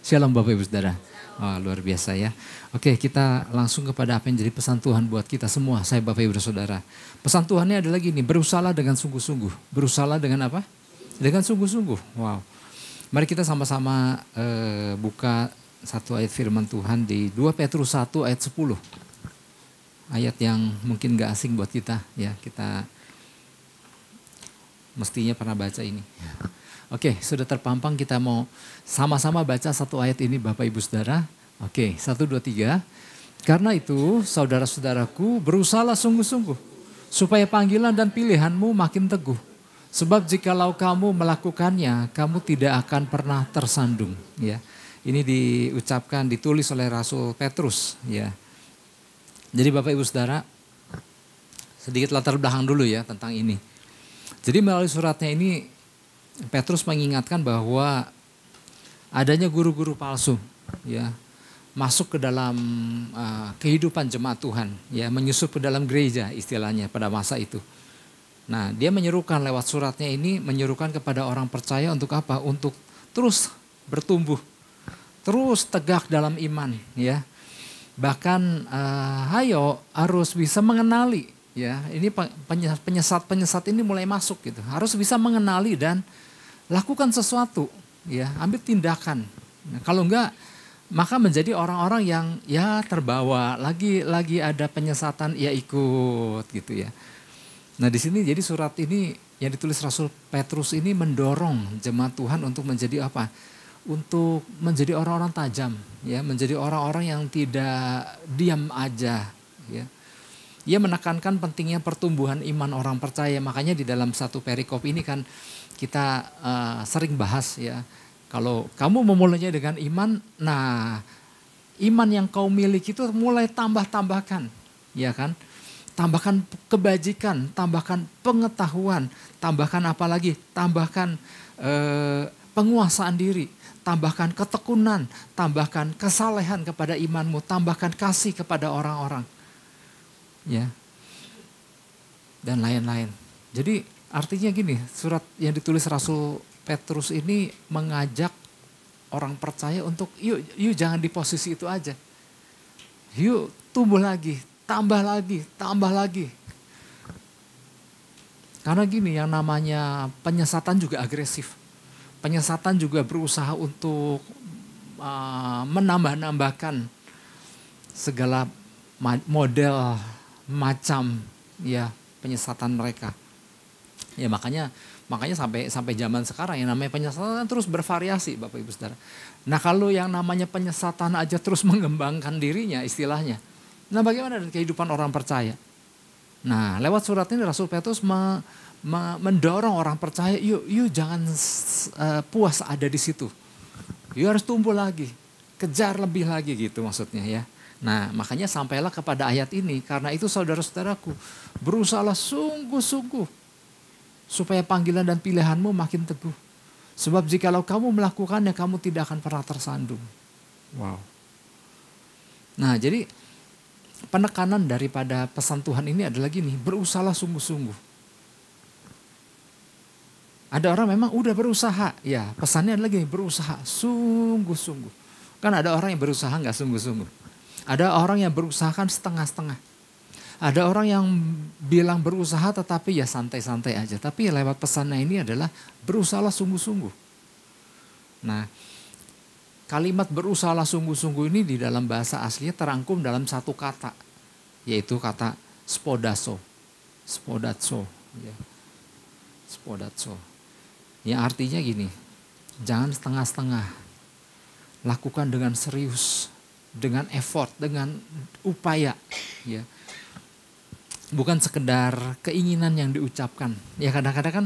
Shalom Bapak Ibu Saudara. Oh, luar biasa ya. Oke, kita langsung kepada apa yang jadi pesan Tuhan buat kita semua, saya Bapak Ibu Saudara. Pesan Tuhannya adalah gini, berusahalah dengan sungguh-sungguh. Berusahalah dengan apa? Dengan sungguh-sungguh. Wow. Mari kita sama-sama buka satu ayat firman Tuhan di 2 Petrus 1 ayat 10. Ayat yang mungkin gak asing buat kita ya, kita mestinya pernah baca ini. Oke, sudah terpampang, kita mau sama-sama baca satu ayat ini Bapak Ibu Saudara. Oke, 1, 2, 3. Karena itu saudara-saudaraku berusahalah sungguh-sungguh supaya panggilan dan pilihanmu makin teguh. Sebab jikalau kamu melakukannya, kamu tidak akan pernah tersandung. Ya, ini diucapkan, ditulis oleh Rasul Petrus. Ya, jadi Bapak Ibu Saudara, sedikit latar belakang dulu ya tentang ini. Jadi melalui suratnya ini Petrus mengingatkan bahwa adanya guru-guru palsu ya masuk ke dalam kehidupan jemaat Tuhan ya, menyusup ke dalam gereja istilahnya pada masa itu. Nah, dia menyerukan lewat suratnya ini, menyerukan kepada orang percaya untuk apa? Untuk terus bertumbuh, terus tegak dalam iman ya. Bahkan ayo harus bisa mengenali ya, ini penyesat ini mulai masuk gitu. Harus bisa mengenali dan lakukan sesuatu ya, ambil tindakan. Nah, kalau enggak maka menjadi orang-orang yang ya terbawa lagi ada penyesatan ya ikut gitu ya. Nah, di sini jadi surat ini yang ditulis Rasul Petrus ini mendorong jemaat Tuhan untuk menjadi apa? Untuk menjadi orang-orang tajam ya, menjadi orang-orang yang tidak diam aja ya. Ia menekankan pentingnya pertumbuhan iman orang percaya. Makanya di dalam satu perikop ini kan kita sering bahas ya. Kalau kamu memulainya dengan iman, nah iman yang kau miliki itu mulai tambahkan, ya kan? Tambahkan kebajikan, tambahkan pengetahuan, tambahkan apa lagi? Tambahkan penguasaan diri, tambahkan ketekunan, tambahkan kesalehan kepada imanmu, tambahkan kasih kepada orang-orang. Ya, dan lain-lain. Jadi artinya gini, surat yang ditulis Rasul Petrus ini mengajak orang percaya untuk yuk jangan di posisi itu aja. Yuk tumbuh lagi, tambah lagi. Karena gini, yang namanya penyesatan juga agresif. Penyesatan juga berusaha untuk menambah-nambahkan segala model macam ya penyesatan mereka. Ya makanya sampai zaman sekarang yang namanya penyesatan terus bervariasi Bapak Ibu Saudara. Nah, kalau yang namanya penyesatan aja terus mengembangkan dirinya istilahnya. Nah, bagaimana dengan kehidupan orang percaya? Nah, lewat surat ini Rasul Petrus mendorong orang percaya, yuk jangan puas ada di situ. Yuk harus tumbuh lagi, kejar lebih lagi gitu maksudnya ya. Nah, makanya sampailah kepada ayat ini. Karena itu saudara-saudaraku, berusahalah sungguh-sungguh supaya panggilan dan pilihanmu makin teguh. Sebab jikalau kamu melakukannya, kamu tidak akan pernah tersandung. Wow. Nah, jadi penekanan daripada pesan Tuhan ini adalah gini, berusahalah sungguh-sungguh. Ada orang memang udah berusaha, ya pesannya adalah gini, berusaha sungguh-sungguh. Kan ada orang yang berusaha nggak sungguh-sungguh. Ada orang yang berusaha kan setengah-setengah. Ada orang yang bilang berusaha tetapi ya santai-santai aja. Tapi lewat pesannya ini adalah berusahalah sungguh-sungguh. Nah, kalimat berusahalah sungguh-sungguh ini di dalam bahasa aslinya terangkum dalam satu kata. Yaitu kata spodazo. Spodazo. Ya. Spodazo. Yang artinya gini, jangan setengah-setengah. Lakukan dengan serius. Dengan effort, dengan upaya, ya, bukan sekedar keinginan yang diucapkan. Ya kadang-kadang kan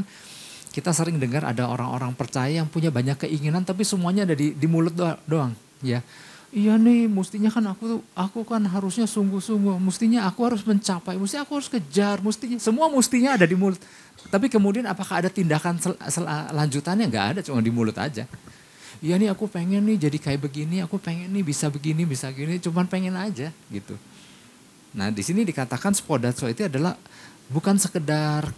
kita sering dengar ada orang-orang percaya yang punya banyak keinginan, tapi semuanya ada di mulut doang, ya. Iya nih, mestinya kan aku kan harusnya sungguh-sungguh, mestinya aku harus mencapai, mestinya aku harus kejar, mestinya semua mestinya ada di mulut. Tapi kemudian apakah ada tindakan lanjutannya? Nggak ada, cuma di mulut aja. Iya nih aku pengen nih jadi kayak begini, aku pengen nih bisa begini, bisa gini, cuman pengen aja gitu. Nah di sini dikatakan spodazo itu adalah bukan sekedar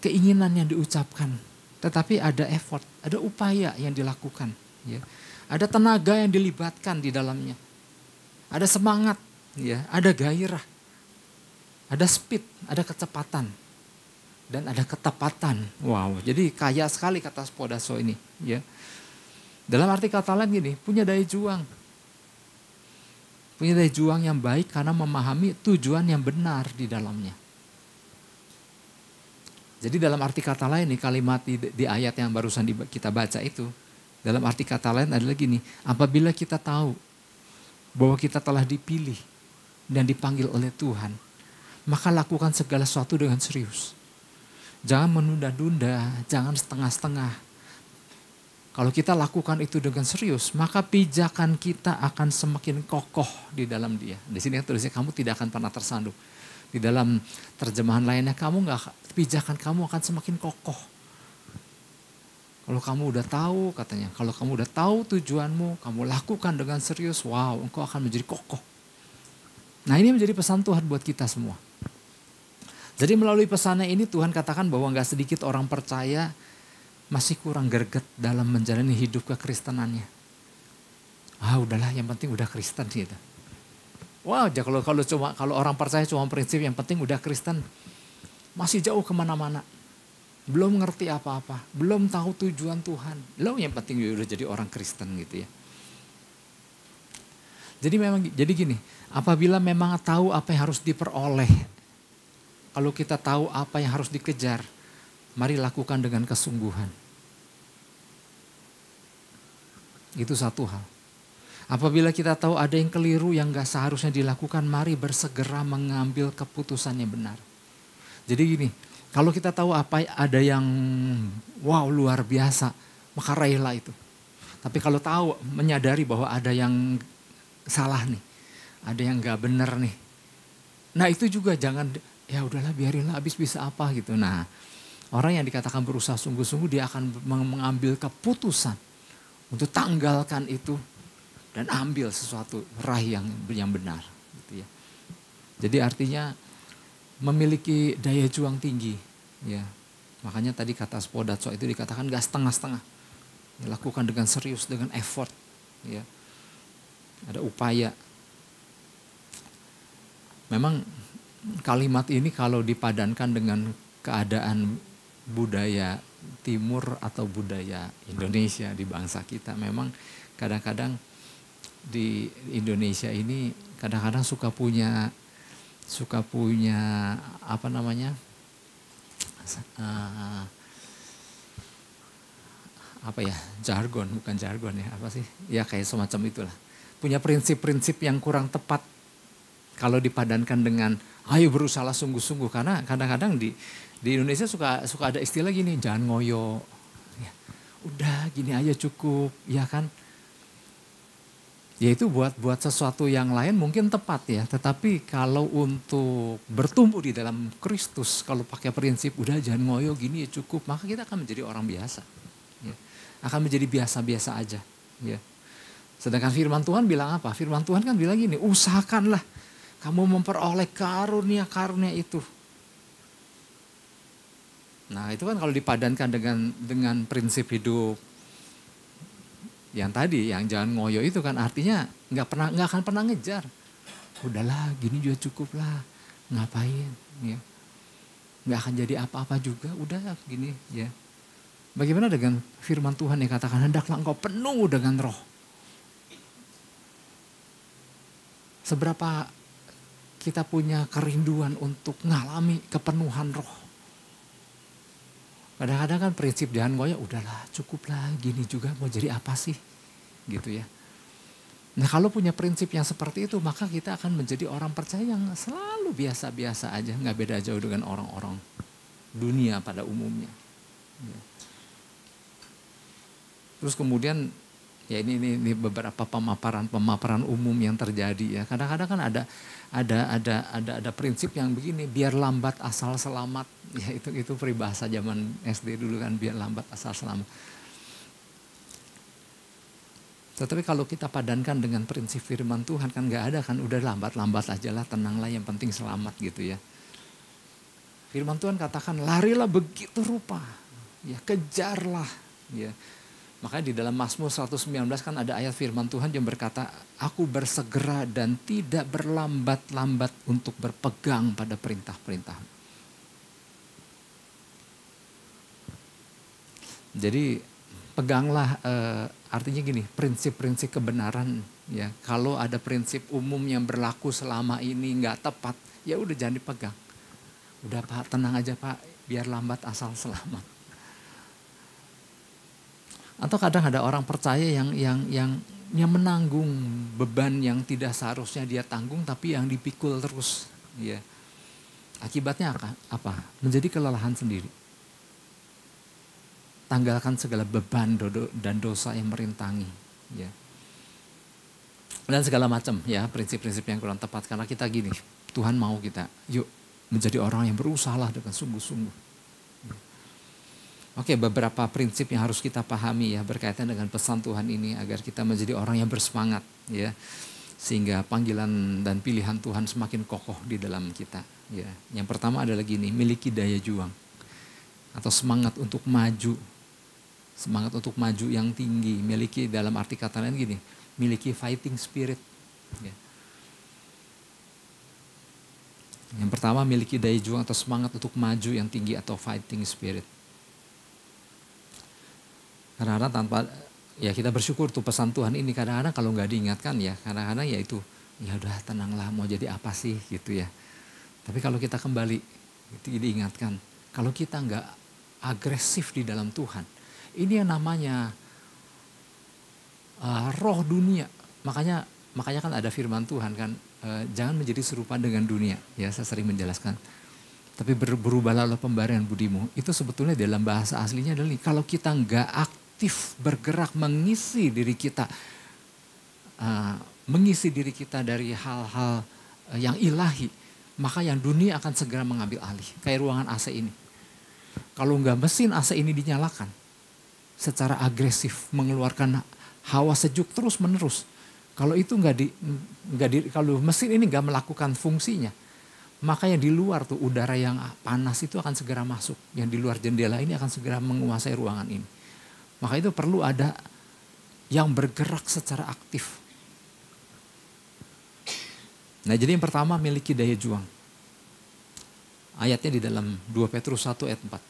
keinginan yang diucapkan, tetapi ada effort, ada upaya yang dilakukan. Ya. Ada tenaga yang dilibatkan di dalamnya. Ada semangat, ya, ada gairah. Ada speed, ada kecepatan. Dan ada ketepatan. Wow, jadi kaya sekali kata Spodazzo ini, ya. Dalam arti kata lain gini, punya daya juang. Punya daya juang yang baik karena memahami tujuan yang benar di dalamnya. Jadi dalam arti kata lain nih, kalimat di ayat yang barusan kita baca itu, dalam arti kata lain adalah gini, apabila kita tahu bahwa kita telah dipilih dan dipanggil oleh Tuhan, maka lakukan segala sesuatu dengan serius. Jangan menunda-nunda, jangan setengah-setengah. Kalau kita lakukan itu dengan serius, maka pijakan kita akan semakin kokoh di dalam dia. Di sini tulisnya kamu tidak akan pernah tersandung. Di dalam terjemahan lainnya pijakan kamu akan semakin kokoh. Kalau kamu udah tahu katanya, kalau kamu udah tahu tujuanmu, kamu lakukan dengan serius, wow, engkau akan menjadi kokoh. Nah, ini menjadi pesan Tuhan buat kita semua. Jadi melalui pesannya ini Tuhan katakan bahwa gak sedikit orang percaya masih kurang greget dalam menjalani hidup kekristenannya. Udahlah yang penting udah Kristen gitu. Wah, kalau orang percaya cuma prinsip yang penting udah Kristen, masih jauh kemana-mana. Belum ngerti apa-apa, belum tahu tujuan Tuhan. Yang penting udah jadi orang Kristen gitu ya. Jadi gini, apabila memang tahu apa yang harus diperoleh, kalau kita tahu apa yang harus dikejar, mari lakukan dengan kesungguhan. Itu satu hal. Apabila kita tahu ada yang keliru yang gak seharusnya dilakukan, mari bersegera mengambil keputusan yang benar. Jadi gini, kalau kita tahu ada yang luar biasa, maka raihlah itu. Tapi kalau tahu, menyadari bahwa ada yang salah nih, ada yang gak benar nih. Nah itu juga jangan, ya udahlah biarinlah habis bisa apa gitu. Nah, orang yang dikatakan berusaha sungguh-sungguh dia akan mengambil keputusan untuk tanggalkan itu dan ambil sesuatu raih yang benar. Gitu ya. Jadi artinya memiliki daya juang tinggi. Ya. Makanya tadi kata Spodazzo itu dikatakan gak setengah-setengah. Ya, lakukan dengan serius, dengan effort. Ya. Ada upaya. Memang kalimat ini kalau dipadankan dengan keadaan budaya timur atau budaya Indonesia di bangsa kita, memang kadang-kadang di Indonesia ini kadang-kadang suka punya apa namanya bukan jargon ya, apa sih ya, kayak semacam itulah, punya prinsip-prinsip yang kurang tepat kalau dipadankan dengan ayo berusaha sungguh-sungguh. Karena kadang-kadang di Indonesia suka ada istilah gini, jangan ngoyo. Ya, udah gini aja cukup, ya kan. Ya itu buat sesuatu yang lain mungkin tepat ya. Tetapi kalau untuk bertumbuh di dalam Kristus, kalau pakai prinsip udah jangan ngoyo gini ya cukup, maka kita akan menjadi orang biasa. Ya. Akan menjadi biasa-biasa aja. Ya. Sedangkan firman Tuhan bilang apa? Firman Tuhan kan bilang gini, usahakanlah kamu memperoleh karunia-karunia itu. Nah itu kan kalau dipadankan dengan prinsip hidup yang tadi, yang jangan ngoyo itu kan artinya nggak akan pernah ngejar. Udahlah gini juga cukup lah, ngapain ya. Nggak akan jadi apa-apa juga, udah gini ya. Bagaimana dengan firman Tuhan yang katakan hendaklah engkau penuh dengan roh. Seberapa kita punya kerinduan untuk ngalami kepenuhan roh. Kadang-kadang kan prinsip jangan ngoyo, udahlah cukuplah gini juga mau jadi apa sih gitu ya. Nah kalau punya prinsip yang seperti itu maka kita akan menjadi orang percaya yang selalu biasa-biasa aja, gak beda jauh dengan orang-orang dunia pada umumnya. Ya. Terus kemudian ya ini beberapa pemaparan umum yang terjadi ya. Kadang-kadang kan ada prinsip yang begini, biar lambat asal selamat. Ya itu peribahasa zaman SD dulu kan, biar lambat asal selamat. Tetapi kalau kita padankan dengan prinsip firman Tuhan kan nggak ada kan, udah lambat-lambat aja lah, tenanglah yang penting selamat gitu ya. Firman Tuhan katakan larilah begitu rupa, ya kejarlah, ya Makanya di dalam Mazmur 119 kan ada ayat firman Tuhan yang berkata, aku bersegera dan tidak berlambat-lambat untuk berpegang pada perintah-perintah. Jadi peganglah, artinya gini, prinsip-prinsip kebenaran ya. Kalau ada prinsip umum yang berlaku selama ini nggak tepat, ya udah jangan dipegang. Udah Pak, tenang aja Pak, biar lambat asal selamat. Atau kadang ada orang percaya yang menanggung beban yang tidak seharusnya dia tanggung, tapi yang dipikul terus. Ya. Akibatnya apa? Menjadi kelelahan sendiri. Tanggalkan segala beban dan dosa yang merintangi. Ya. Dan segala macam ya, prinsip-prinsip yang kurang tepat. Karena kita gini, Tuhan mau kita, yuk menjadi orang yang berusaha dengan sungguh-sungguh. Oke, beberapa prinsip yang harus kita pahami ya berkaitan dengan pesan Tuhan ini agar kita menjadi orang yang bersemangat ya. Sehingga panggilan dan pilihan Tuhan semakin kokoh di dalam kita ya. Yang pertama adalah gini, miliki daya juang atau semangat untuk maju. Semangat untuk maju yang tinggi, miliki dalam arti kata lain gini, miliki fighting spirit ya. Yang pertama miliki daya juang atau semangat untuk maju yang tinggi atau fighting spirit. Kadang-kadang tanpa, ya kita bersyukur tuh pesan Tuhan ini kadang-kadang kalau nggak diingatkan ya, kadang-kadang ya itu, ya udah tenanglah mau jadi apa sih gitu ya. Tapi kalau kita kembali, itu diingatkan, kalau kita nggak agresif di dalam Tuhan, ini yang namanya roh dunia. Makanya kan ada firman Tuhan kan, jangan menjadi serupa dengan dunia. Ya saya sering menjelaskan. Tapi berubahlah pembarian budimu. Itu sebetulnya dalam bahasa aslinya adalah kalau kita nggak aktif bergerak mengisi diri kita dari hal-hal yang ilahi, maka yang dunia akan segera mengambil alih. Kayak ruangan AC ini. Kalau nggak mesin AC ini dinyalakan secara agresif mengeluarkan hawa sejuk terus menerus. Kalau itu kalau mesin ini nggak melakukan fungsinya, maka yang di luar tuh udara yang panas itu akan segera masuk. Yang di luar jendela ini akan segera menguasai ruangan ini. Maka itu perlu ada yang bergerak secara aktif. Nah jadi yang pertama miliki daya juang. Ayatnya di dalam 2 Petrus 1 ayat 4.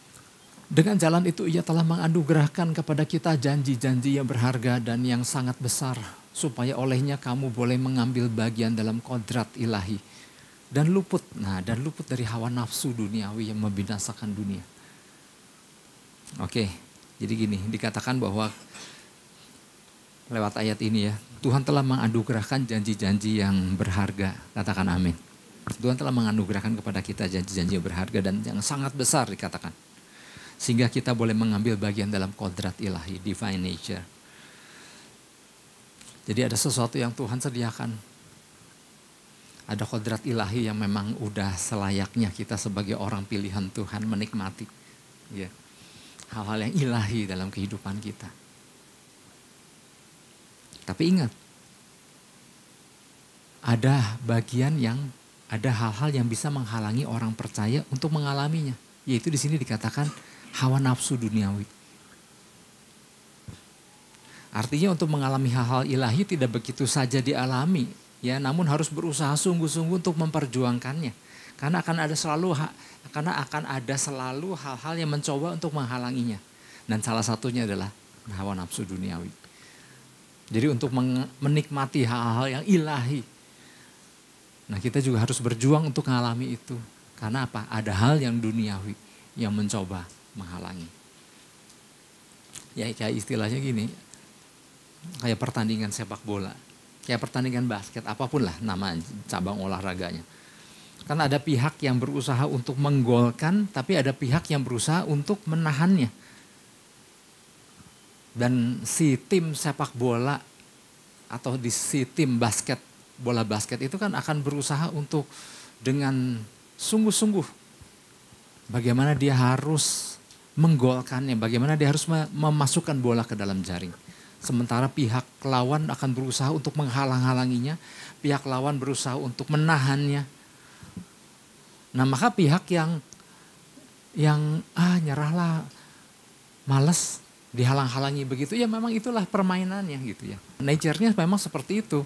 Dengan jalan itu ia telah menganugerahkan kepada kita janji-janji yang berharga dan yang sangat besar. Supaya olehnya kamu boleh mengambil bagian dalam kodrat ilahi. Dan luput dari hawa nafsu duniawi yang membinasakan dunia. Oke, jadi gini, dikatakan bahwa lewat ayat ini ya, Tuhan telah menganugerahkan janji-janji yang berharga. Katakan amin. Tuhan telah menganugerahkan kepada kita janji-janji yang berharga dan yang sangat besar dikatakan. Sehingga kita boleh mengambil bagian dalam kodrat ilahi, divine nature. Jadi ada sesuatu yang Tuhan sediakan. Ada kodrat ilahi yang memang udah selayaknya kita sebagai orang pilihan Tuhan menikmati. Ya. Hal-hal yang ilahi dalam kehidupan kita. Tapi ingat, ada hal-hal yang bisa menghalangi orang percaya untuk mengalaminya. Yaitu di sini dikatakan hawa nafsu duniawi. Artinya untuk mengalami hal-hal ilahi tidak begitu saja dialami. Ya, namun harus berusaha sungguh-sungguh untuk memperjuangkannya. Karena akan ada selalu hal-hal yang mencoba untuk menghalanginya. Dan salah satunya adalah hawa nafsu duniawi. Jadi untuk menikmati hal-hal yang ilahi. Nah kita juga harus berjuang untuk mengalami itu. Karena apa? Ada hal yang duniawi yang mencoba menghalangi. Ya kayak istilahnya gini. Kayak pertandingan sepak bola. Kayak pertandingan basket, apapun lah nama cabang olahraganya. Kan ada pihak yang berusaha untuk menggolkan, tapi ada pihak yang berusaha untuk menahannya. Dan si tim sepak bola atau si tim bola basket itu kan akan berusaha untuk dengan sungguh-sungguh bagaimana dia harus menggolkannya, bagaimana dia harus memasukkan bola ke dalam jaring. Sementara pihak lawan akan berusaha untuk menghalang-halanginya, pihak lawan berusaha untuk menahannya. Nah maka pihak yang nyerahlah, males, dihalang-halangi begitu, ya memang itulah permainannya gitu ya. Nature-nya memang seperti itu.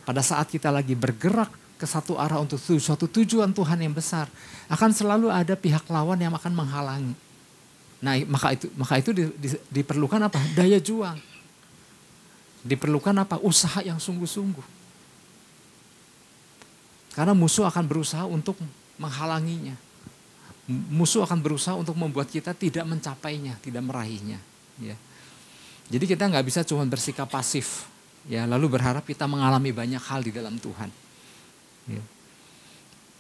Pada saat kita lagi bergerak ke satu arah untuk suatu tujuan Tuhan yang besar, akan selalu ada pihak lawan yang akan menghalangi. Nah, maka itu diperlukan apa? Daya juang. Diperlukan apa? Usaha yang sungguh-sungguh. Karena musuh akan berusaha untuk menghalanginya. Musuh akan berusaha untuk membuat kita tidak mencapainya, tidak meraihnya. Ya. Jadi kita nggak bisa cuma bersikap pasif, ya, lalu berharap kita mengalami banyak hal di dalam Tuhan. Ya.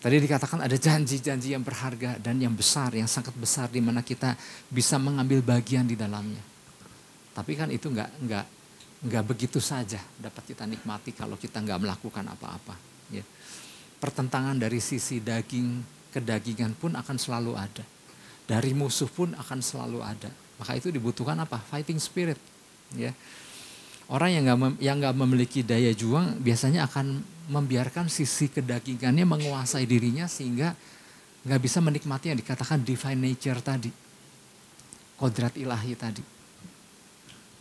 Tadi dikatakan ada janji-janji yang berharga dan yang besar, yang sangat besar, di mana kita bisa mengambil bagian di dalamnya. Tapi kan itu nggak begitu saja dapat kita nikmati kalau kita nggak melakukan apa-apa. Ya. Pertentangan dari sisi daging, kedagingan pun akan selalu ada. Dari musuh pun akan selalu ada. Maka itu dibutuhkan apa? Fighting spirit. Ya. Orang yang nggak memiliki daya juang biasanya akan membiarkan sisi kedagingannya menguasai dirinya sehingga nggak bisa menikmati yang dikatakan divine nature tadi. Kodrat ilahi tadi.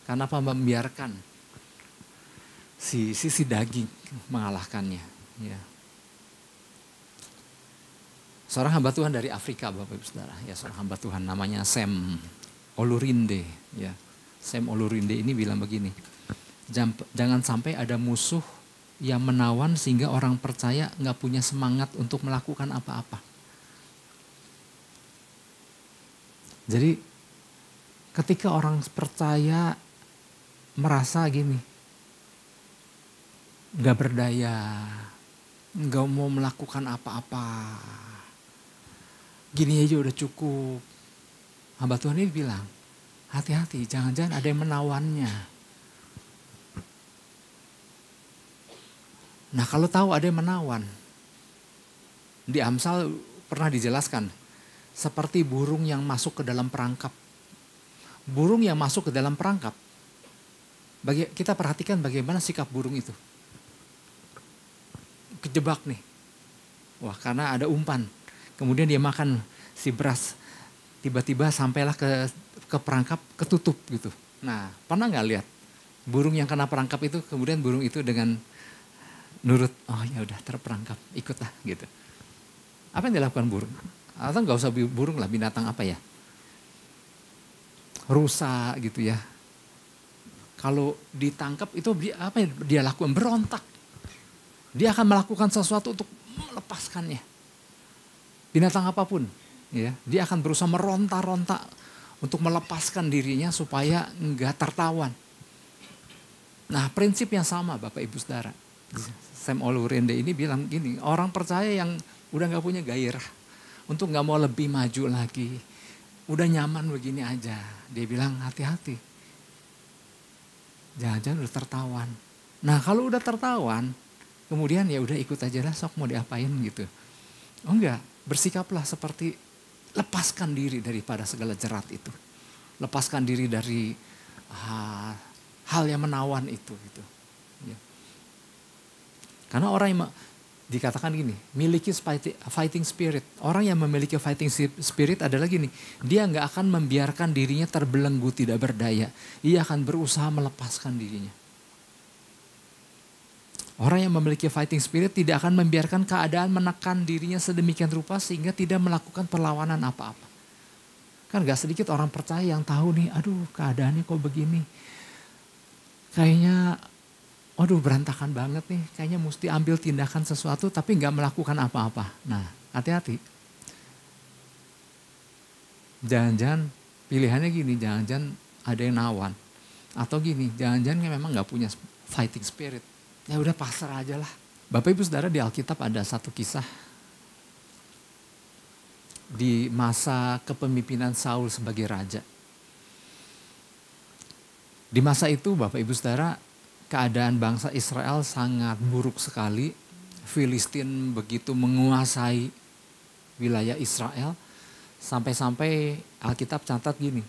Karena apa? Membiarkan sisi daging mengalahkannya. Ya. Seorang hamba Tuhan dari Afrika, Bapak Ibu Saudara, ya, seorang hamba Tuhan namanya Sam Olurinde, ya. Sam Olurinde ini bilang begini, jangan sampai ada musuh yang menawan sehingga orang percaya nggak punya semangat untuk melakukan apa-apa. Jadi ketika orang percaya merasa gini, nggak berdaya, nggak mau melakukan apa-apa, gini aja udah cukup. Hamba Tuhan ini bilang, hati-hati, jangan-jangan ada yang menawannya. Nah, kalau tahu ada yang menawan, di Amsal pernah dijelaskan, seperti burung yang masuk ke dalam perangkap. Burung yang masuk ke dalam perangkap, kita perhatikan bagaimana sikap burung itu. Kejebak nih. Wah, karena ada umpan. Kemudian dia makan si beras, tiba-tiba sampailah ke perangkap, ketutup gitu. Nah, pernah nggak lihat burung yang kena perangkap itu, kemudian burung itu dengan nurut, oh ya udah terperangkap, ikutlah gitu. Apa yang dilakukan burung? Atau nggak usah burung lah, binatang apa ya? Rusa gitu ya. Kalau ditangkap itu apa yang dia lakukan? Berontak. Dia akan melakukan sesuatu untuk melepaskannya. Binatang apapun, ya, dia akan berusaha meronta-ronta untuk melepaskan dirinya supaya enggak tertawan. Nah, prinsip yang sama Bapak Ibu Saudara. Sam Olurinde ini bilang gini, orang percaya yang udah nggak punya gairah untuk nggak mau lebih maju lagi, udah nyaman begini aja. Dia bilang hati-hati, jangan-jangan udah tertawan. Nah, kalau udah tertawan, kemudian ya udah ikut aja lah, sok mau diapain gitu. Oh enggak, bersikaplah seperti lepaskan diri daripada segala jerat itu. Lepaskan diri dari hal yang menawan itu. Gitu. Ya. Karena orang yang dikatakan gini, miliki fighting spirit. Orang yang memiliki fighting spirit adalah gini, dia nggak akan membiarkan dirinya terbelenggu tidak berdaya. Ia akan berusaha melepaskan dirinya. Orang yang memiliki fighting spirit tidak akan membiarkan keadaan menekan dirinya sedemikian rupa sehingga tidak melakukan perlawanan apa-apa. Kan gak sedikit orang percaya yang tahu nih, aduh keadaannya kok begini. Kayaknya, aduh berantakan banget nih, kayaknya mesti ambil tindakan sesuatu tapi gak melakukan apa-apa. Nah, hati-hati. Jangan-jangan pilihannya gini, jangan-jangan ada yang nawan. Atau gini, jangan-jangan memang gak punya fighting spirit. Ya udah pasrah aja lah. Bapak Ibu Saudara, di Alkitab ada satu kisah di masa kepemimpinan Saul sebagai raja. Di masa itu Bapak Ibu Saudara, keadaan bangsa Israel sangat buruk sekali. Filistin begitu menguasai wilayah Israel. Sampai-sampai Alkitab catat gini,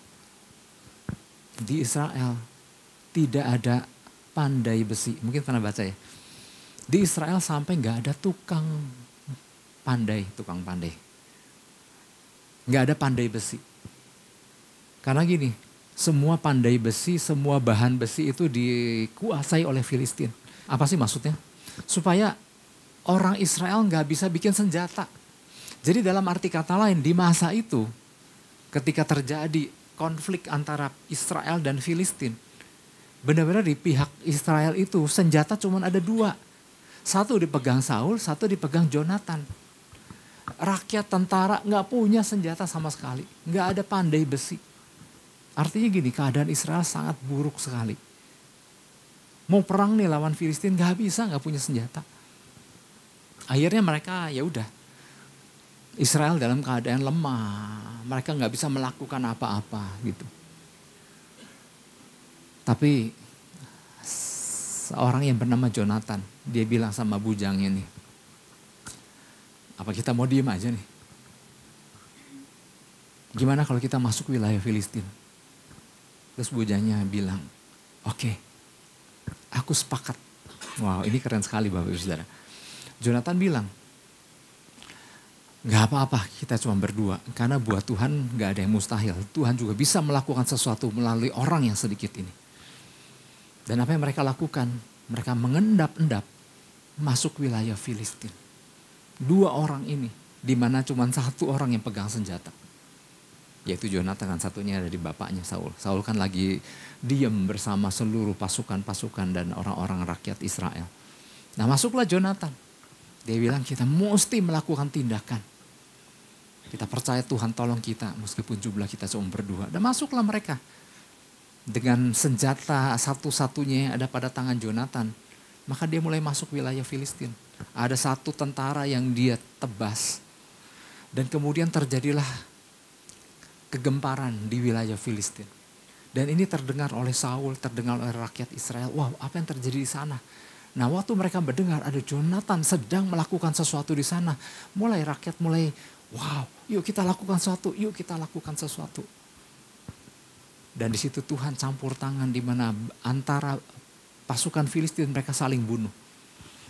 di Israel tidak ada pandai besi. Mungkin pernah baca ya. Di Israel sampai gak ada tukang pandai. Gak ada pandai besi. Karena gini, semua pandai besi, semua bahan besi itu dikuasai oleh Filistin. Apa sih maksudnya? Supaya orang Israel nggak bisa bikin senjata. Jadi dalam arti kata lain, di masa itu ketika terjadi konflik antara Israel dan Filistin, benar-benar di pihak Israel itu senjata cuma ada dua. Satu dipegang Saul, satu dipegang Jonathan. Rakyat tentara nggak punya senjata sama sekali. Nggak ada pandai besi. Artinya gini, keadaan Israel sangat buruk sekali. Mau perang nih lawan Filistin nggak bisa, nggak punya senjata. Akhirnya mereka ya udah, Israel dalam keadaan lemah. Mereka nggak bisa melakukan apa-apa gitu. Tapi seorang yang bernama Jonathan, dia bilang sama bujangnya nih, apa kita mau diem aja nih? Gimana kalau kita masuk wilayah Filistin? Terus bujangnya bilang, oke, aku sepakat. Wow, ini keren sekali Bapak Ibu Saudara. Jonathan bilang, gak apa-apa kita cuma berdua. Karena buat Tuhan gak ada yang mustahil. Tuhan juga bisa melakukan sesuatu melalui orang yang sedikit ini. Dan apa yang mereka lakukan? Mereka mengendap-endap masuk wilayah Filistin. Dua orang ini, di mana cuma satu orang yang pegang senjata. Yaitu Jonathan, kan satunya ada di bapaknya Saul. Saul kan lagi diam bersama seluruh pasukan-pasukan dan orang-orang rakyat Israel. Nah masuklah Jonathan. Dia bilang kita mesti melakukan tindakan. Kita percaya Tuhan tolong kita meskipun jumlah kita cuma berdua. Dan masuklah mereka. Dengan senjata satu-satunya yang ada pada tangan Jonathan. Maka dia mulai masuk wilayah Filistin. Ada satu tentara yang dia tebas. Dan kemudian terjadilah kegemparan di wilayah Filistin. Dan ini terdengar oleh Saul, terdengar oleh rakyat Israel. Wow, apa yang terjadi di sana? Nah, waktu mereka mendengar ada Jonathan sedang melakukan sesuatu di sana. Mulai rakyat wow, yuk kita lakukan sesuatu, yuk kita lakukan sesuatu. Dan di situ Tuhan campur tangan di mana antara pasukan Filistin mereka saling bunuh.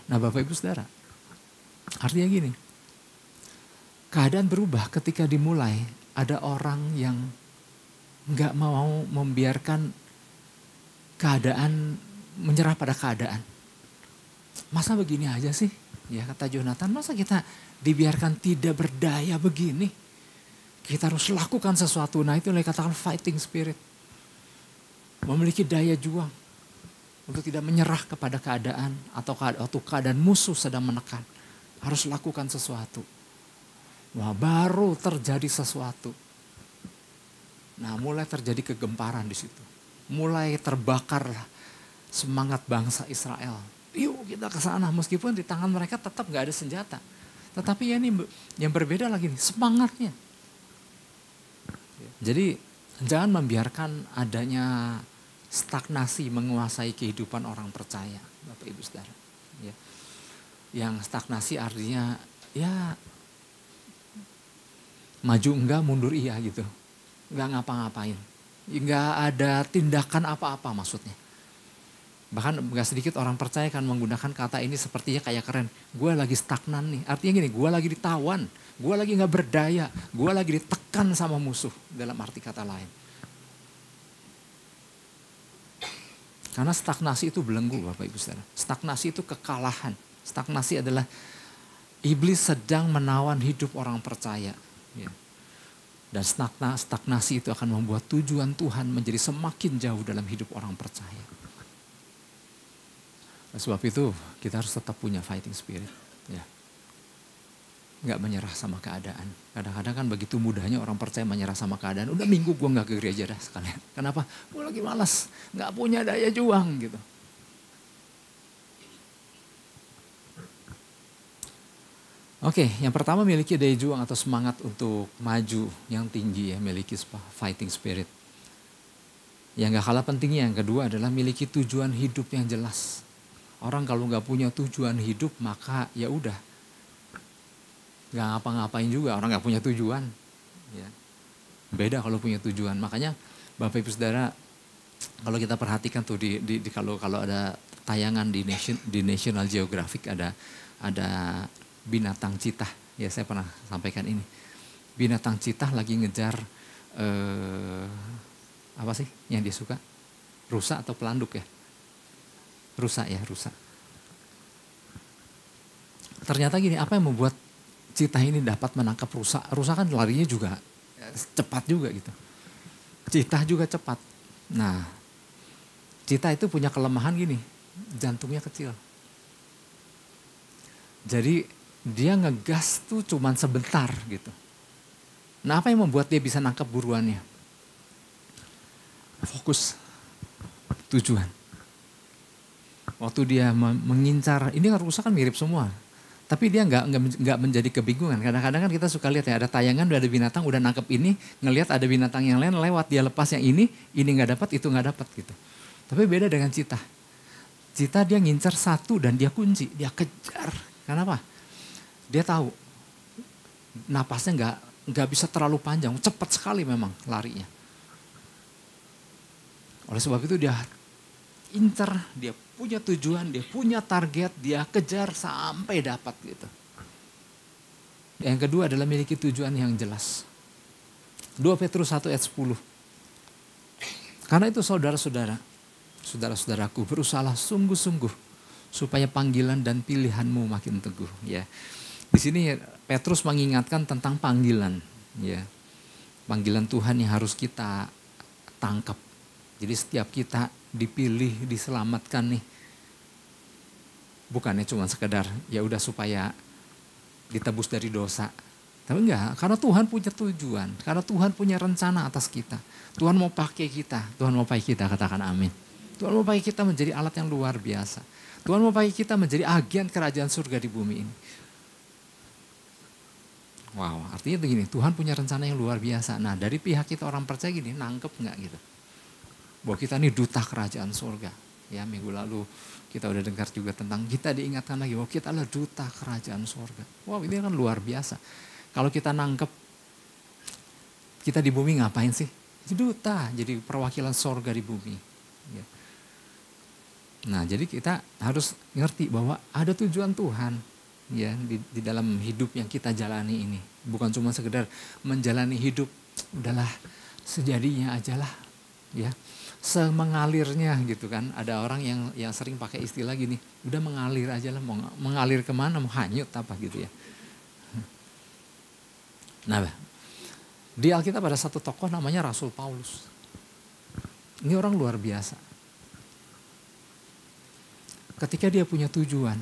Nah, Bapak Ibu Saudara, artinya gini, keadaan berubah ketika dimulai ada orang yang nggak mau membiarkan keadaan menyerah pada keadaan. Masa begini aja sih? Ya kata Jonathan, masa kita dibiarkan tidak berdaya begini? Kita harus lakukan sesuatu. Nah itu yang dikatakan fighting spirit. Memiliki daya juang. Untuk tidak menyerah kepada keadaan. Atau keadaan musuh sedang menekan. Harus lakukan sesuatu. Wah baru terjadi sesuatu. Nah mulai terjadi kegemparan di situ. Mulai terbakarlah semangat bangsa Israel. Yuk kita ke sana meskipun di tangan mereka tetap gak ada senjata. Tetapi ya ini yang berbeda lagi nih, semangatnya. Jadi jangan membiarkan adanya stagnasi menguasai kehidupan orang percaya, Bapak Ibu Saudara. Ya. Yang stagnasi artinya ya maju enggak, mundur iya gitu. Enggak ngapa-ngapain. Enggak ada tindakan apa-apa maksudnya. Bahkan gak sedikit orang percaya kan menggunakan kata ini sepertinya kayak keren. Gue lagi stagnan nih. Artinya gini, gue lagi ditawan. Gue lagi gak berdaya. Gue lagi ditekan sama musuh dalam arti kata lain. Karena stagnasi itu belenggu Bapak Ibu Saudara. Stagnasi itu kekalahan. Stagnasi adalah iblis sedang menawan hidup orang percaya. Ya. Dan stagnasi itu akan membuat tujuan Tuhan menjadi semakin jauh dalam hidup orang percaya. Sebab itu kita harus tetap punya fighting spirit. Ya. Gak menyerah sama keadaan. Kadang-kadang kan begitu mudahnya orang percaya menyerah sama keadaan. Udah minggu gue gak ke gereja dah sekalian. Kenapa? Gue lagi malas. Gak punya daya juang gitu. Oke, yang pertama miliki daya juang atau semangat untuk maju yang tinggi ya. Miliki fighting spirit. Yang gak kalah pentingnya yang kedua adalah miliki tujuan hidup yang jelas. Orang kalau nggak punya tujuan hidup maka ya udah nggak ngapa-ngapain juga. Orang nggak punya tujuan. Ya. Beda kalau punya tujuan. Makanya Bapak Ibu Saudara kalau kita perhatikan tuh kalau ada tayangan di National Geographic ada binatang citah. Ya saya pernah sampaikan ini. Binatang citah lagi ngejar Apa sih yang dia suka? Rusa atau pelanduk ya? Rusa ya, rusa. Ternyata gini, apa yang membuat Citah ini dapat menangkap rusa? Rusa kan larinya juga cepat juga gitu. Citah juga cepat. Nah, Citah itu punya kelemahan gini, jantungnya kecil. Jadi dia ngegas tuh cuman sebentar gitu. Nah, apa yang membuat dia bisa nangkap buruannya? Fokus, tujuan. Waktu dia mengincar, ini kan rusa kan mirip semua. Tapi dia nggak menjadi kebingungan. Kadang-kadang kan kita suka lihat ya, ada tayangan, ada binatang, udah nangkep ini, ngelihat ada binatang yang lain lewat, dia lepas yang ini nggak dapat, itu nggak dapat gitu. Tapi beda dengan Citah. Citah dia ngincar satu dan dia kunci, dia kejar. Kenapa? Dia tahu napasnya nggak bisa terlalu panjang, cepat sekali memang larinya. Oleh sebab itu dia incar, dia punya tujuan, dia punya target, dia kejar sampai dapat gitu. Yang kedua adalah memiliki tujuan yang jelas. 2 Petrus 1 ayat 10. Karena itu saudara-saudaraku, berusahalah sungguh-sungguh supaya panggilan dan pilihanmu makin teguh. Ya, di sini Petrus mengingatkan tentang panggilan. Ya, panggilan Tuhan yang harus kita tangkap. Jadi setiap kita dipilih, diselamatkan nih. Bukannya cuma sekedar ya udah supaya ditebus dari dosa. Tapi enggak, karena Tuhan punya tujuan. Karena Tuhan punya rencana atas kita. Tuhan mau pakai kita. Tuhan mau pakai kita, katakan amin. Tuhan mau pakai kita menjadi alat yang luar biasa. Tuhan mau pakai kita menjadi agen kerajaan surga di bumi ini. Wow, artinya begini, Tuhan punya rencana yang luar biasa. Nah, dari pihak kita orang percaya gini, nangkep enggak gitu? Bahwa kita ini duta kerajaan surga. Ya, minggu lalu kita udah dengar juga tentang, kita diingatkan lagi bahwa kita adalah duta kerajaan surga. Wow, ini kan luar biasa. Kalau kita nangkep, kita di bumi ngapain sih? Duta, jadi perwakilan surga di bumi. Ya. Nah, jadi kita harus ngerti bahwa ada tujuan Tuhan ya di dalam hidup yang kita jalani ini. Bukan cuma sekedar menjalani hidup, udahlah sejadinya aja lah. Ya, semengalirnya gitu kan. Ada orang yang sering pakai istilah gini, udah mengalir aja lah, mau mengalir kemana, mau hanyut apa gitu ya. Nah, di Alkitab ada satu tokoh namanya Rasul Paulus. Ini orang luar biasa. Ketika dia punya tujuan,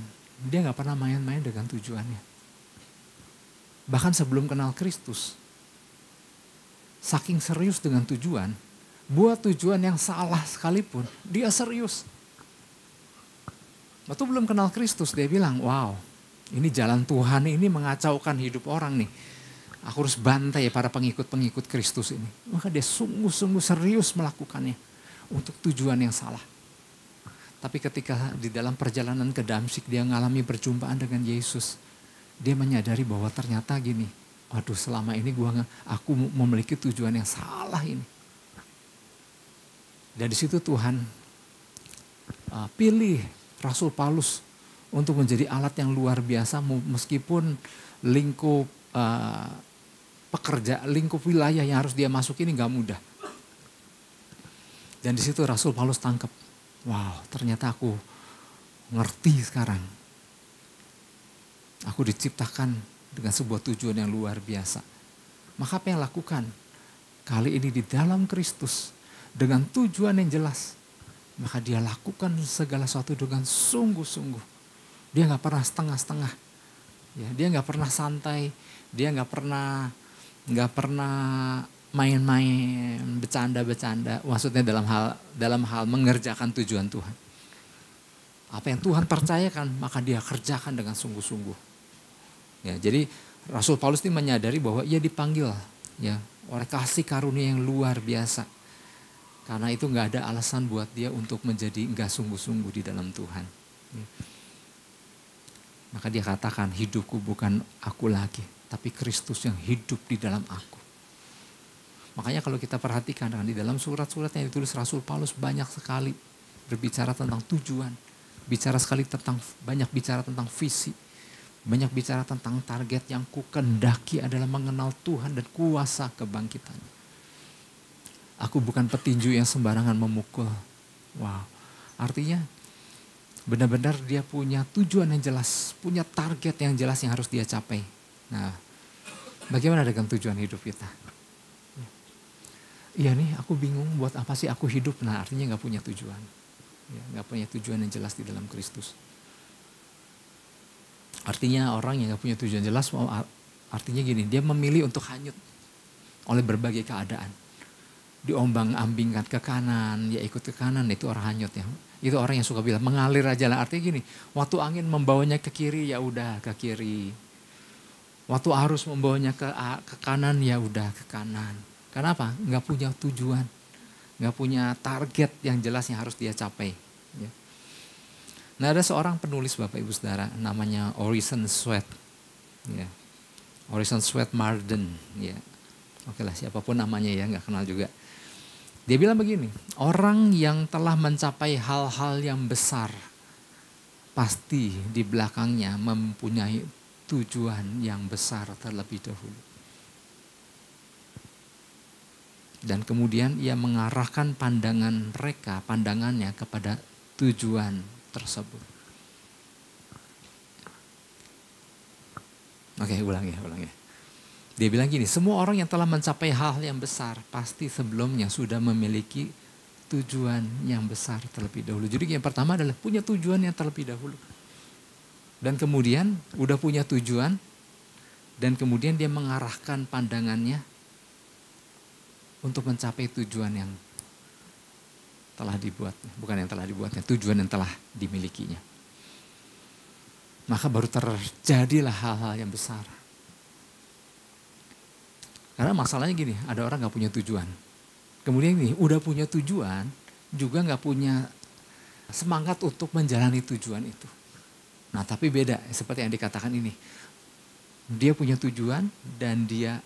dia gak pernah main-main dengan tujuannya. Bahkan sebelum kenal Kristus, saking serius dengan tujuan, buat tujuan yang salah sekalipun, dia serius. Waktu belum kenal Kristus, dia bilang, wow, ini jalan Tuhan ini mengacaukan hidup orang nih. Aku harus bantai para pengikut-pengikut Kristus ini. Maka dia sungguh-sungguh serius melakukannya untuk tujuan yang salah. Tapi ketika di dalam perjalanan ke Damsyik dia mengalami perjumpaan dengan Yesus. Dia menyadari bahwa ternyata gini, waduh selama ini aku memiliki tujuan yang salah ini. Dan di situ Tuhan pilih Rasul Paulus untuk menjadi alat yang luar biasa meskipun lingkup lingkup wilayah yang harus dia masuki ini gak mudah. Dan di situ Rasul Paulus tangkap, wow ternyata aku ngerti sekarang. Aku diciptakan dengan sebuah tujuan yang luar biasa. Maka apa yang lakukan? Kali ini di dalam Kristus dengan tujuan yang jelas. Maka dia lakukan segala sesuatu dengan sungguh-sungguh. Dia gak pernah setengah-setengah. Ya, dia gak pernah santai. Dia gak pernah main-main, bercanda-bercanda. Maksudnya dalam hal mengerjakan tujuan Tuhan. Apa yang Tuhan percayakan, maka dia kerjakan dengan sungguh-sungguh. Ya, jadi Rasul Paulus ini menyadari bahwa ia dipanggil ya oleh kasih karunia yang luar biasa. Karena itu gak ada alasan buat dia untuk menjadi gak sungguh-sungguh di dalam Tuhan. Ya. Maka dia katakan, hidupku bukan aku lagi, tapi Kristus yang hidup di dalam aku. Makanya kalau kita perhatikan di dalam surat-surat yang ditulis Rasul Paulus banyak sekali berbicara tentang tujuan. Banyak bicara tentang visi. Banyak bicara tentang target yang ku kendaki adalah mengenal Tuhan dan kuasa kebangkitannya. Aku bukan petinju yang sembarangan memukul. Wow, artinya benar-benar dia punya tujuan yang jelas, punya target yang jelas yang harus dia capai. Nah, bagaimana dengan tujuan hidup kita? Iya nih, aku bingung buat apa sih aku hidup. Nah, artinya gak punya tujuan. Ya, gak punya tujuan yang jelas di dalam Kristus. Artinya orang yang gak punya tujuan jelas, artinya gini, dia memilih untuk hanyut oleh berbagai keadaan. Diombang-ambingkan ke kanan, ya ikut ke kanan, itu orang hanyut ya. Itu orang yang suka bilang, mengalir aja lah. Artinya gini, waktu angin membawanya ke kiri, ya udah ke kiri. Waktu arus membawanya ke kanan, ya udah ke kanan. Kenapa? Nggak punya tujuan, nggak punya target yang jelas yang harus dia capai. Ya. Nah ada seorang penulis Bapak Ibu Saudara, namanya Orison Swett. Ya. Orison Swett Marden. Ya. Oke lah siapapun namanya ya, nggak kenal juga. Dia bilang begini, orang yang telah mencapai hal-hal yang besar, pasti di belakangnya mempunyai tujuan yang besar terlebih dahulu. Dan kemudian ia mengarahkan pandangannya kepada tujuan tersebut. Oke, ulang ya. Dia bilang gini, semua orang yang telah mencapai hal yang besar, pasti sebelumnya sudah memiliki tujuan yang besar terlebih dahulu. Jadi yang pertama adalah punya tujuan yang terlebih dahulu. Dan kemudian udah punya tujuan, dan kemudian dia mengarahkan pandangannya untuk mencapai tujuan yang telah dibuatnya. Bukan yang telah dibuatnya, tujuan yang telah dimilikinya. Maka baru terjadilah hal-hal yang besar. Karena masalahnya gini, ada orang gak punya tujuan. Kemudian ini udah punya tujuan, juga gak punya semangat untuk menjalani tujuan itu. Nah tapi beda, seperti yang dikatakan ini. Dia punya tujuan dan dia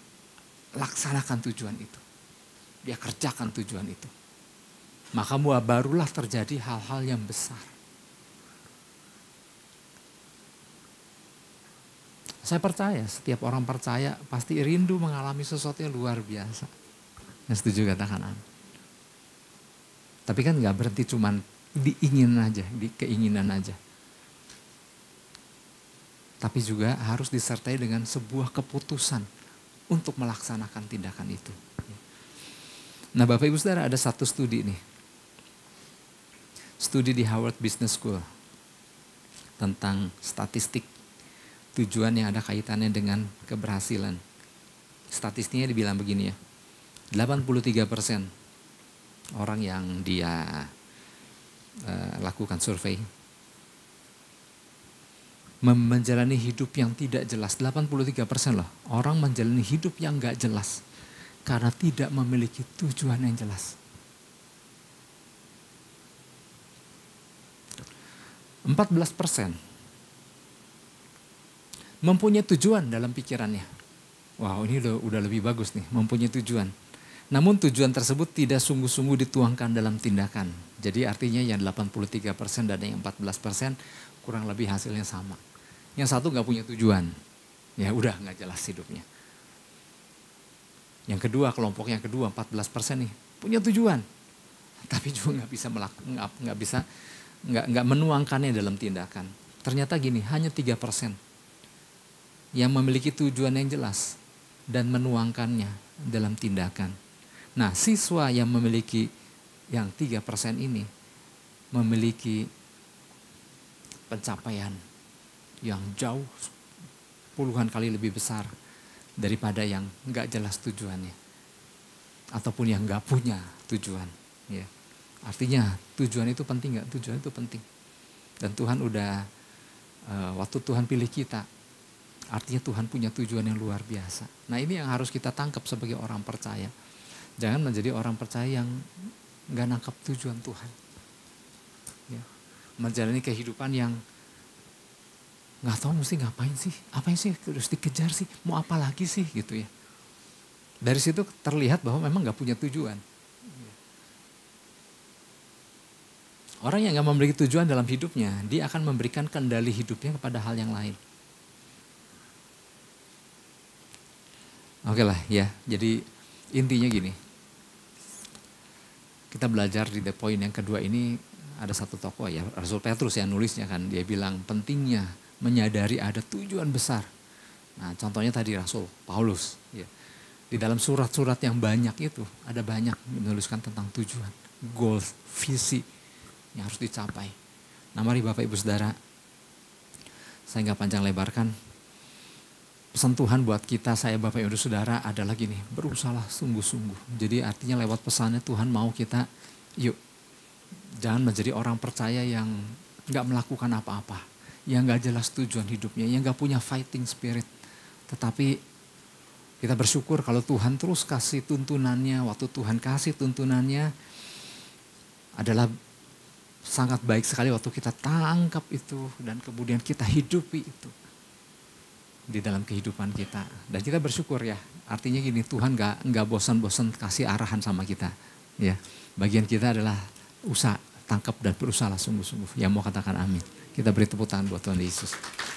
laksanakan tujuan itu. Dia kerjakan tujuan itu. Maka barulah terjadi hal-hal yang besar. Saya percaya, setiap orang percaya pasti rindu mengalami sesuatu yang luar biasa. Yang setuju katakan amin. Tapi kan gak berhenti cuman diingin aja, di keinginan aja. Tapi juga harus disertai dengan sebuah keputusan untuk melaksanakan tindakan itu. Nah Bapak Ibu Saudara ada satu studi nih. Studi di Harvard Business School. Tentang statistik tujuan yang ada kaitannya dengan keberhasilan. Statistiknya dibilang begini ya. 83% orang yang dia lakukan survei. Menjalani hidup yang tidak jelas. 83% loh. Orang menjalani hidup yang gak jelas. Karena tidak memiliki tujuan yang jelas. 14% mempunyai tujuan dalam pikirannya. Wow, ini udah lebih bagus nih, mempunyai tujuan. Namun tujuan tersebut tidak sungguh-sungguh dituangkan dalam tindakan. Jadi artinya yang 83% dan yang 14% kurang lebih hasilnya sama. Yang satu gak punya tujuan. Ya udah gak jelas hidupnya. Yang kedua, kelompok yang kedua 14% nih punya tujuan, tapi juga nggak menuangkannya dalam tindakan. Ternyata gini, hanya 3% yang memiliki tujuan yang jelas dan menuangkannya dalam tindakan. Nah, siswa yang memiliki yang 3% ini memiliki pencapaian yang jauh puluhan kali lebih besar daripada yang nggak jelas tujuannya, ataupun yang nggak punya tujuan. Ya. Artinya tujuan itu penting nggak? Tujuan itu penting. Dan Tuhan udah, waktu Tuhan pilih kita, artinya Tuhan punya tujuan yang luar biasa. Nah ini yang harus kita tangkap sebagai orang percaya. Jangan menjadi orang percaya yang nggak nangkap tujuan Tuhan. Ya. Menjalani kehidupan yang nggak tahu mesti ngapain sih, apa yang sih terus dikejar sih, mau apa lagi sih gitu ya. Dari situ terlihat bahwa memang nggak punya tujuan. Orang yang nggak memiliki tujuan dalam hidupnya, dia akan memberikan kendali hidupnya kepada hal yang lain. Oke lah ya, jadi intinya gini, kita belajar di the point yang kedua ini ada satu tokoh ya, Rasul Petrus yang nulisnya kan, dia bilang pentingnya menyadari ada tujuan besar. Nah contohnya tadi Rasul Paulus ya. Di dalam surat-surat yang banyak itu ada banyak menuliskan tentang tujuan, goal, visi yang harus dicapai. Nah mari Bapak Ibu Saudara, saya nggak panjang lebarkan. Pesan Tuhan buat kita, saya Bapak Ibu Saudara adalah gini, berusahalah sungguh-sungguh. Jadi artinya lewat pesannya Tuhan mau kita, yuk jangan menjadi orang percaya yang nggak melakukan apa-apa, yang nggak jelas tujuan hidupnya, yang nggak punya fighting spirit. Tetapi kita bersyukur kalau Tuhan terus kasih tuntunannya, waktu Tuhan kasih tuntunannya adalah sangat baik sekali waktu kita tangkap itu dan kemudian kita hidupi itu di dalam kehidupan kita. Dan kita bersyukur ya, artinya gini, Tuhan nggak bosan-bosan kasih arahan sama kita. Ya, bagian kita adalah usaha, tangkap dan berusaha sungguh-sungguh. Yang mau katakan amin. Kita beri tepuk tangan buat Tuhan Yesus.